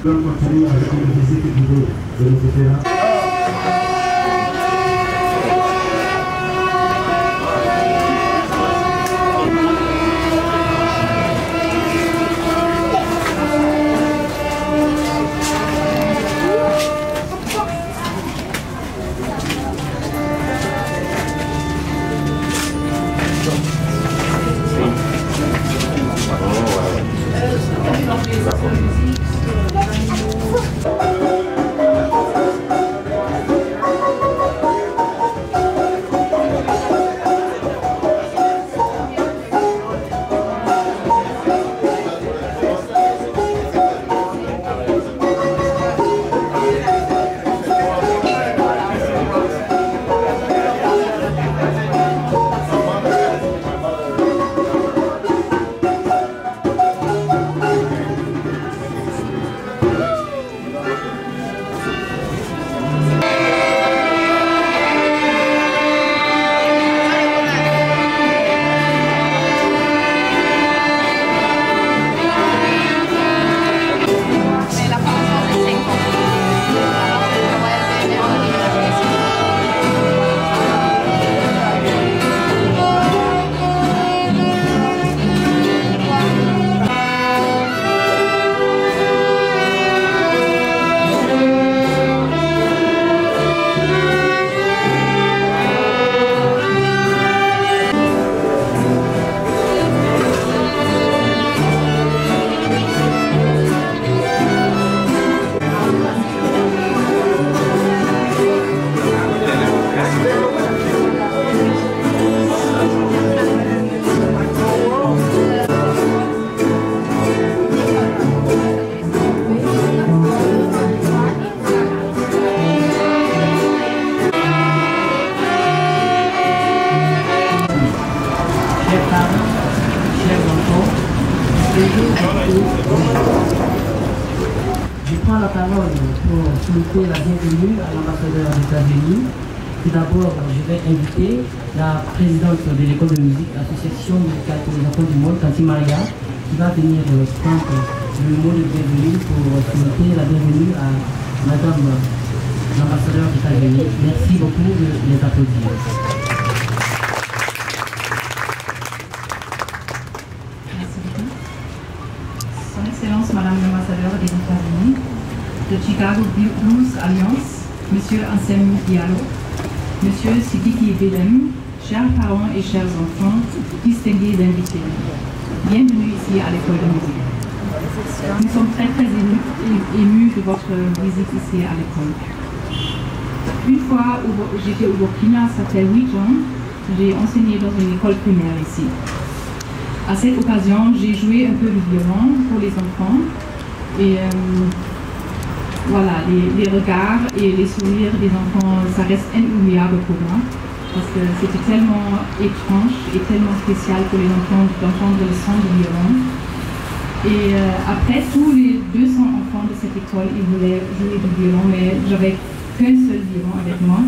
On continue avec une visite guidée de l'opéra. Je prends la parole pour souhaiter la bienvenue à l'ambassadeur des États-Unis. Tout d'abord, je vais inviter la présidente de l'école de musique, l'association musicale pour les enfants du monde, Tanti Maria, qui va venir prendre le mot de bienvenue pour souhaiter la bienvenue à madame l'ambassadeur des États-Unis. Merci beaucoup de les applaudir. Son Excellence Madame l'ambassadeur des États-Unis, de Chicago Blues Alliance, Monsieur Ansem Diallo, Monsieur Sidiki Belem, chers parents et chers enfants, distingués d'invités. Bienvenue ici à l'école de musique. Nous sommes très émus de votre visite ici à l'école. Une fois j'étais au Burkina, ça fait 8 ans, j'ai enseigné dans une école primaire ici. À cette occasion, j'ai joué un peu de violon pour les enfants et voilà, les regards et les sourires des enfants, ça reste inoubliable pour moi parce que c'était tellement étrange et tellement spécial pour les enfants d'entendre le son du violon. Et après, tous les 200 enfants de cette école, ils voulaient jouer du violon, mais j'avais qu'un seul violon avec moi.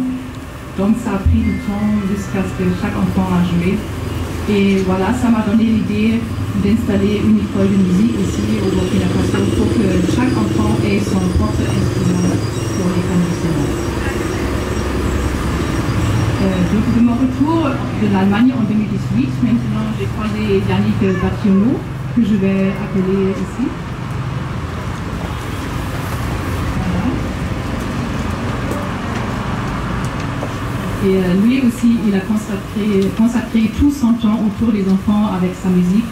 Donc ça a pris du temps jusqu'à ce que chaque enfant a joué. Et voilà, ça m'a donné l'idée d'installer une école de musique ici au Burkina Faso pour que chaque enfant ait son propre instrument pour les conditionnements. De mon retour de l'Allemagne en 2018, maintenant j'ai croisé Yannick Battiono, que je vais appeler ici. Et lui aussi, il a consacré tout son temps autour des enfants avec sa musique.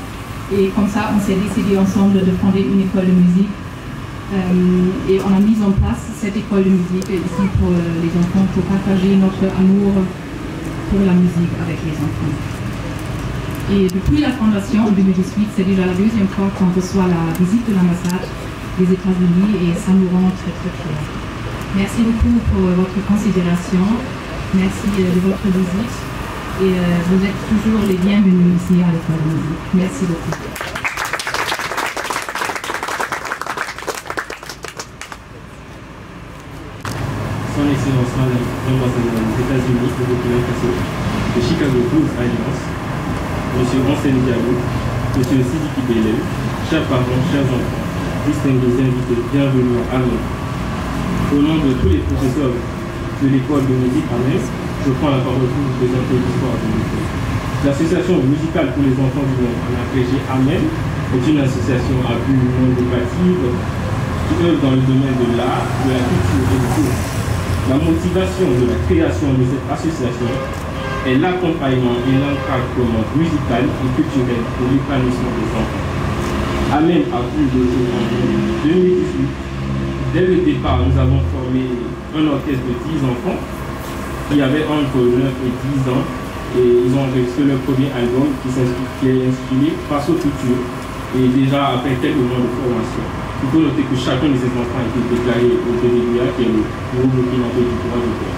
Et comme ça, on s'est décidé ensemble de fonder une école de musique. Et on a mis en place cette école de musique ici pour les enfants, pour partager notre amour pour la musique avec les enfants. Et depuis la fondation en 2018, c'est déjà la deuxième fois qu'on reçoit la visite de l'ambassade des États-Unis et ça nous rend très très fiers. Merci beaucoup pour votre considération. Merci de votre visite et vous êtes toujours les bienvenus ici à l'école de musique. Merci beaucoup. Son Excellence Madame l'ambassadeur des États-Unis au Burkina Faso, de Chicago Blues Alliance, Monsieur Ansem Diallo, Monsieur Sidiki Belem, chers parents, chers enfants, distingués invités, bienvenue à Amen. Au nom de tous les professeurs de l'école de musique Amen, je prends la parole pour vous présenter l'histoire de l'école. L'association musicale pour les enfants du monde, en agrégé Amen, est une association à but non lucratif qui œuvre dans le domaine de l'art, de la culture et du tourisme. La motivation de la création de cette association est l'accompagnement et l'encadrement musical et culturel pour l'épanouissement des enfants. Amen a vu le jour en 2018. Dès le départ, nous avons formé un orchestre de 10 enfants qui avaient entre 9 et 10 ans et ils ont enregistré leur premier album qui est intitulé Face au futur et déjà après quelques mois de formation. Il faut noter que chacun de ces enfants a été déclaré au BDBA qui est le nouveau document du droit d'auteur.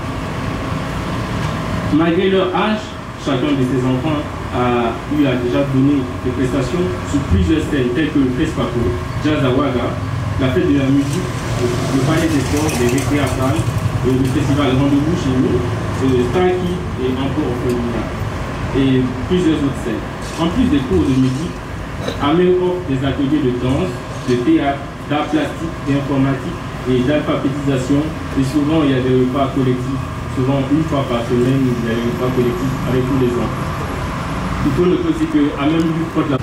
Malgré leur âge, chacun de ces enfants a déjà donné des prestations sur plusieurs scènes telles que le Fespaco, Jazz Awaga, la fête de la musique, le palais des sports, les récréations, le festival Rendez-vous chez nous, Starkey et encore Ophélia, et plusieurs autres scènes. En plus des cours de musique, Amen offre des ateliers de danse, de théâtre, d'art plastique, d'informatique et d'alphabétisation. Et souvent, il y a des repas collectifs. Souvent, une fois par semaine, il y a des repas collectifs avec tous les enfants. Il faut noter aussi que Amen lui porte la...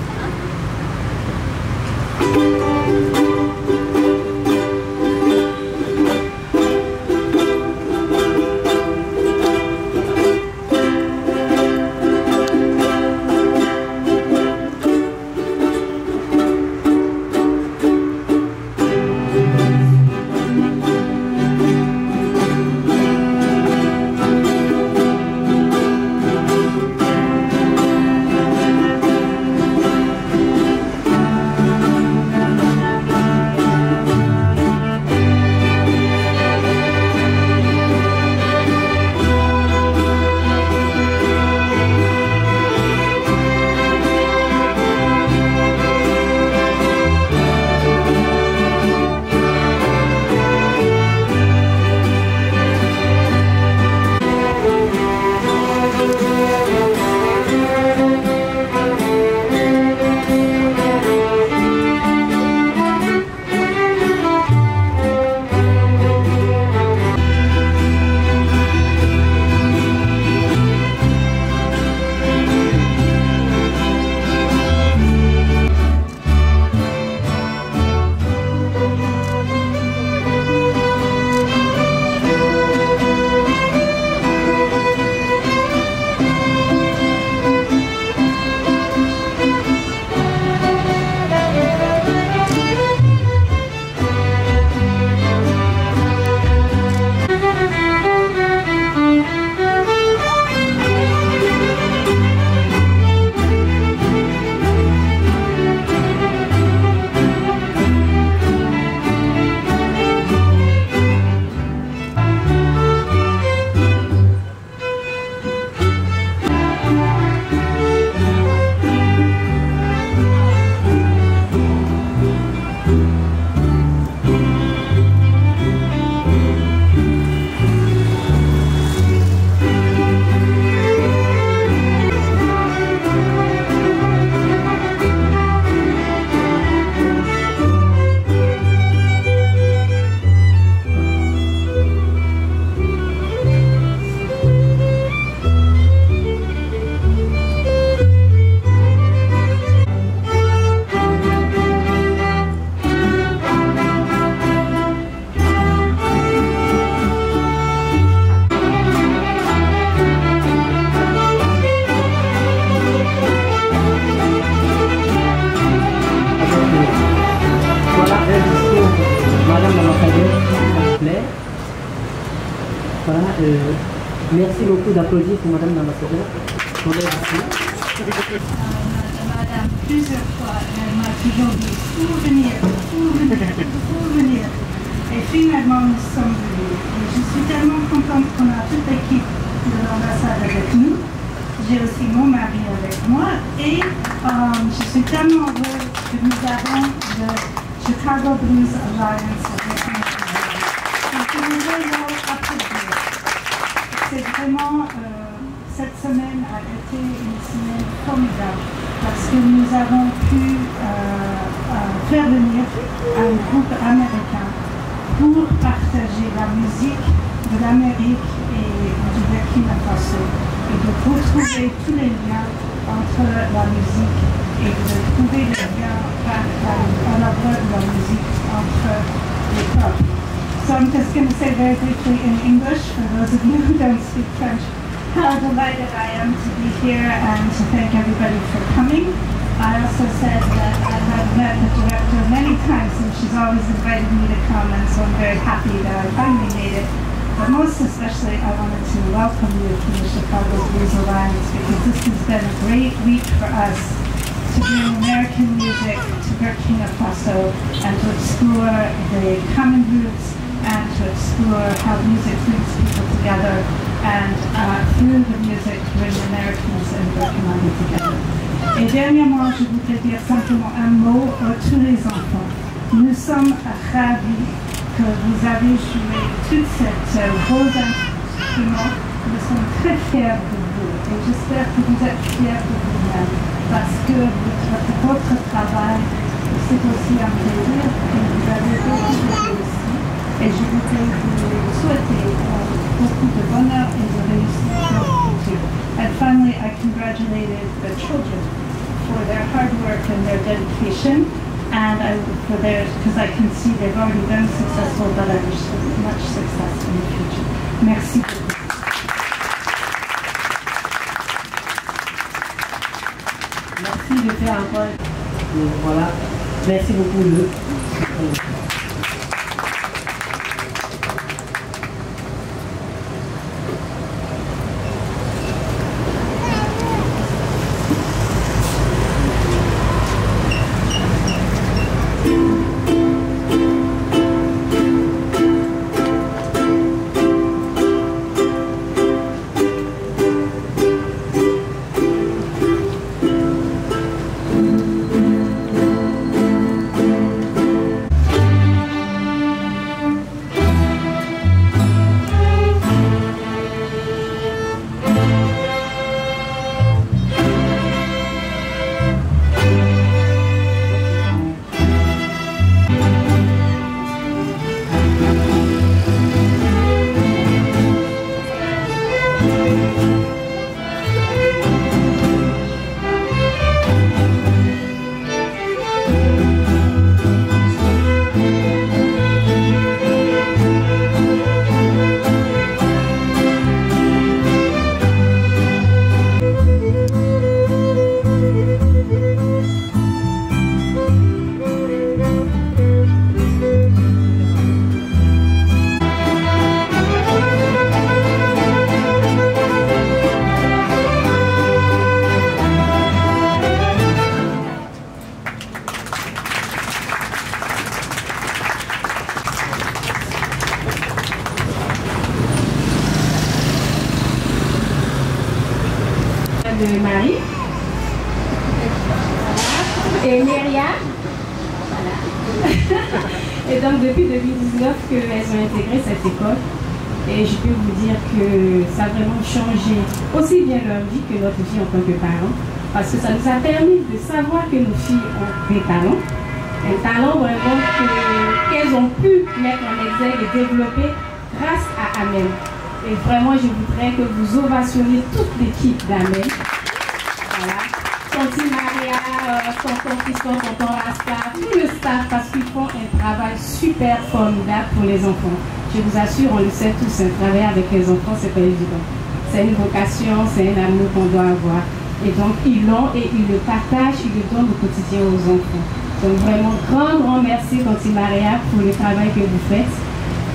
Merci beaucoup d'applaudir pour Madame l'ambassadeur. Madame, plusieurs fois, elle m'a toujours dit souvenir. Et finalement, nous sommes venus. Et je suis tellement contente qu'on a toute l'équipe de l'ambassade avec nous. J'ai aussi mon mari avec moi. Et je suis tellement heureuse que nous avons le Chicago Blues Alliance avec nous. Donc, nous voulons applaudir. C'est vraiment, cette semaine a été une semaine formidable parce que nous avons pu faire devenir un groupe américain pour partager la musique de l'Amérique et du Burkina Faso et de retrouver tous les liens entre la musique et de trouver les liens en œuvre de la musique entre les peuples. So I'm just going to say very briefly in English, for those of you who don't speak French, how delighted I am to be here and to thank everybody for coming. I also said that I have met the director many times and she's always invited me to come, and so I'm very happy that I finally made it. But most especially, I wanted to welcome you from the Chicago Blues Alliance, because this has been a great week for us to bring American music to Burkina Faso and to explore the common roots and to explore how music brings people together, and through the music bring Americans and Burkina together. Et dernièrement, je voudrais dire simplement un mot à tous les enfants. Nous sommes ravis que vous avez joué tout ces beaux instruments. Nous sommes très fiers de vous et j'espère que vous êtes fiers de vous-même, parce que votre travail, c'est aussi un plaisir et vous avez beaucoup de réussite. Et je voudrais vous souhaiter beaucoup de bonheur et de réussite dans le futur. And finally, I congratulated the children for their hard work and their dedication, and because I can see they've already been successful, but I wish them much success in the future. Merci beaucoup. Merci de faire un peu. Voilà. Merci beaucoup. De Marie et Myriam. Voilà. Et donc depuis 2019 qu'elles ont intégré cette école, et je peux vous dire que ça a vraiment changé aussi bien leur vie que notre vie en tant que parents, parce que ça nous a permis de savoir que nos filles ont des talents, un talent vraiment qu'elles ont pu mettre en exergue et développer grâce à Amen. Et vraiment, je voudrais que vous ovationniez toute l'équipe d'Amen. Voilà. Tonton Maria, tonton Christophe, tonton Rasta, tout le staff, parce qu'ils font un travail super formidable pour les enfants. Je vous assure, on le sait tous, un travail avec les enfants, c'est pas évident. C'est une vocation, c'est un amour qu'on doit avoir. Et donc, ils l'ont et ils le partagent, ils le donnent au quotidien aux enfants. Donc, vraiment, grand merci, tonton Maria, pour le travail que vous faites.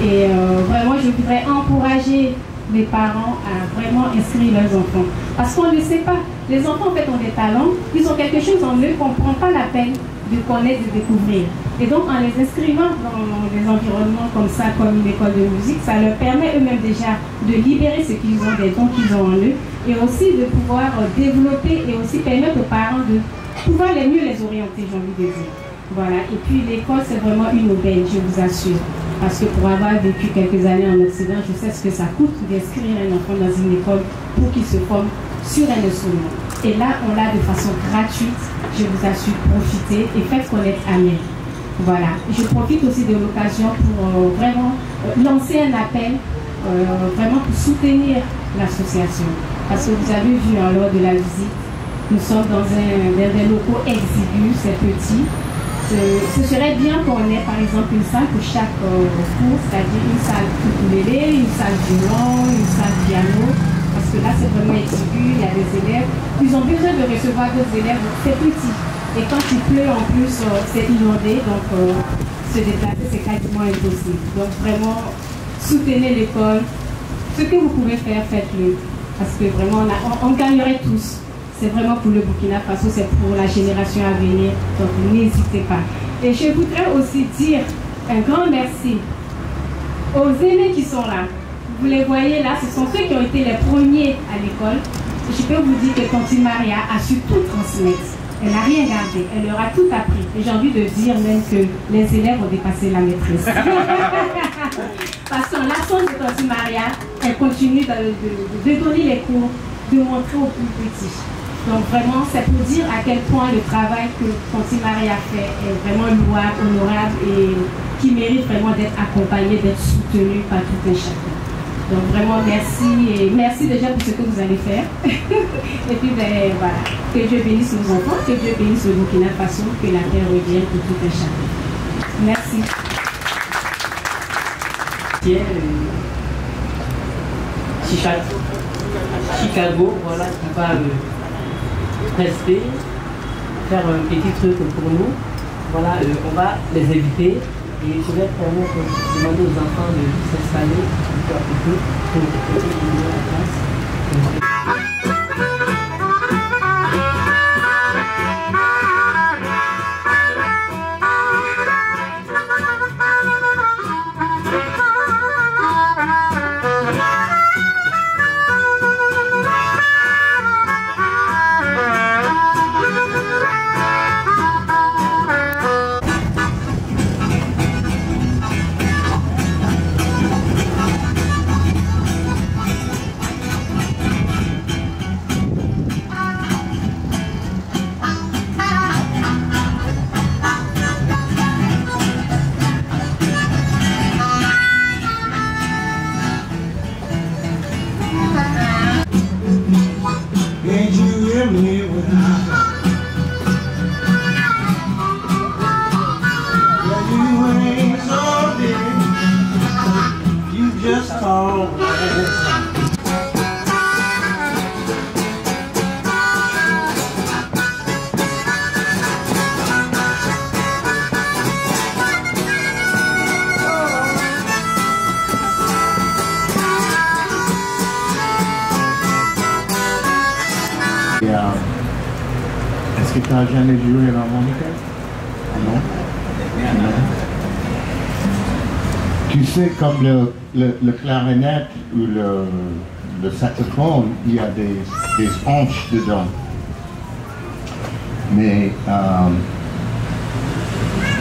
Et vraiment, je voudrais encourager les parents à vraiment inscrire leurs enfants. Parce qu'on ne sait pas. Les enfants, en fait, ont des talents. Ils ont quelque chose en eux qu'on ne prend pas la peine de connaître, de découvrir. Et donc, en les inscrivant dans des environnements comme ça, comme une école de musique, ça leur permet eux-mêmes déjà de libérer ce qu'ils ont, des dons qu'ils ont en eux, et aussi de pouvoir développer et aussi permettre aux parents de pouvoir mieux les orienter, j'ai envie de dire. Voilà. Et puis, l'école, c'est vraiment une aubaine, je vous assure. Parce que pour avoir vécu quelques années en Occident, je sais ce que ça coûte d'inscrire un enfant dans une école pour qu'il se forme sur un instrument. Et là, on l'a de façon gratuite. Je vous assure, profitez et faites connaître Amen. Voilà. Je profite aussi de l'occasion pour vraiment lancer un appel, vraiment pour soutenir l'association. Parce que vous avez vu lors de la visite, nous sommes dans des locaux exigus, c'est petit. Ce serait bien qu'on ait par exemple une salle pour chaque cours, c'est-à-dire une salle ukulélé, une salle violon, une salle piano, parce que là c'est vraiment exigu, il y a des élèves, ils ont besoin de recevoir d'autres élèves, c'est petit. Et quand il pleut en plus, c'est inondé, donc se déplacer c'est quasiment impossible. Donc vraiment, soutenez l'école, ce que vous pouvez faire, faites-le, parce que vraiment on gagnerait tous. C'est vraiment pour le Burkina Faso, c'est pour la génération à venir, donc n'hésitez pas. Et je voudrais aussi dire un grand merci aux aînés qui sont là. Vous les voyez là, ce sont ceux qui ont été les premiers à l'école. Je peux vous dire que Tante Maria a su tout transmettre. Elle n'a rien gardé, elle leur a tout appris. Et j'ai envie de dire même que les élèves ont dépassé la maîtrise. Parce qu'en l'absence de Tante Maria, elle continue de donner les cours, de montrer aux plus petits. Donc vraiment, c'est pour dire à quel point le travail que Tante Maria fait est vraiment louable, honorable et qui mérite vraiment d'être accompagné, d'être soutenu par tout un chacun. Donc vraiment merci et merci déjà pour ce que vous allez faire. Et puis ben voilà, que Dieu bénisse nos enfants, que Dieu bénisse le Burkina Faso, que la terre revienne pour tout un chacun. Merci. Chicago, voilà, qui va rester, faire un petit truc pour nous. Voilà, on va les inviter et je vais demander aux enfants de s'installer un peu à côté pour éliminer la classe. Est-ce que tu n'as jamais joué l'harmonica? Non. Tu sais, comme le clarinette ou le saxophone, il y a des hanches dedans. Mais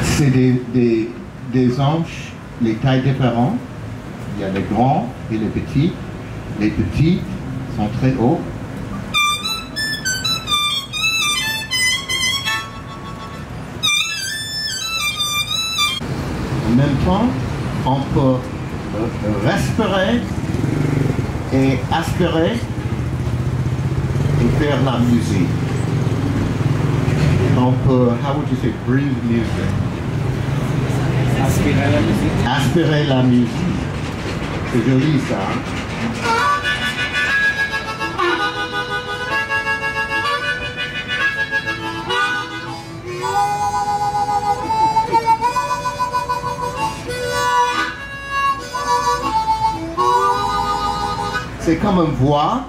c'est des hanches, les tailles différentes. Il y a les grands et les petits. Les petits sont très hauts. En même temps, on peut respirer et aspirer et faire la musique. On peut, how would you say, breathe music? Aspirer la musique. Aspirer la musique. C'est joli ça. C'est comme une voix.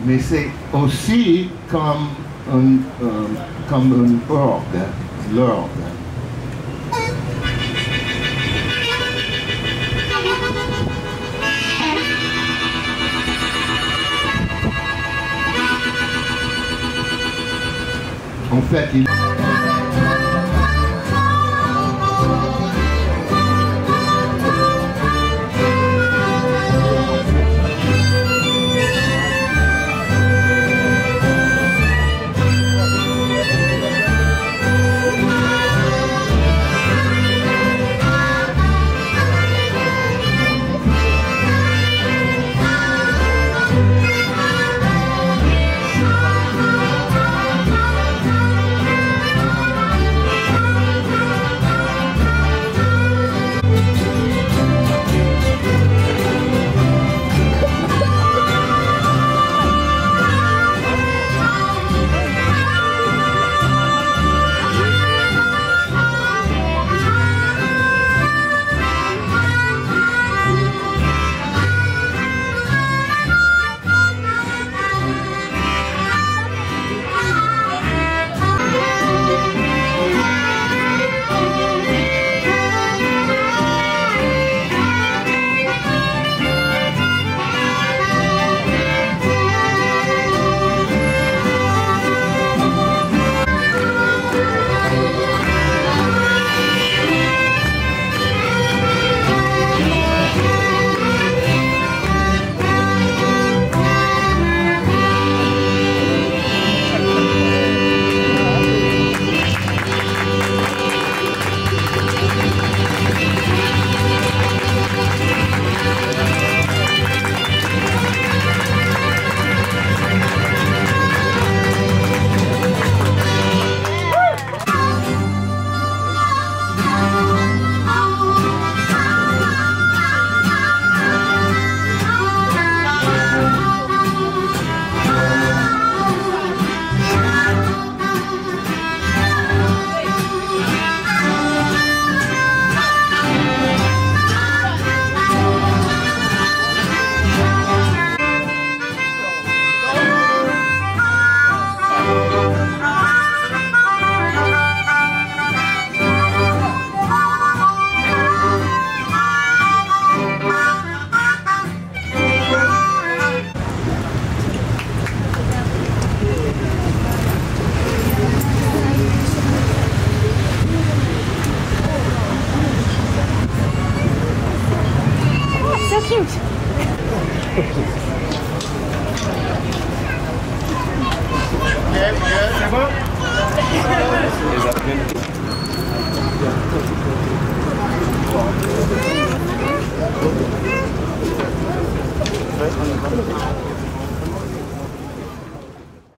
Mais c'est aussi comme un orgue, l'orgue. En fait, il... cute. C'est bon? Thank you.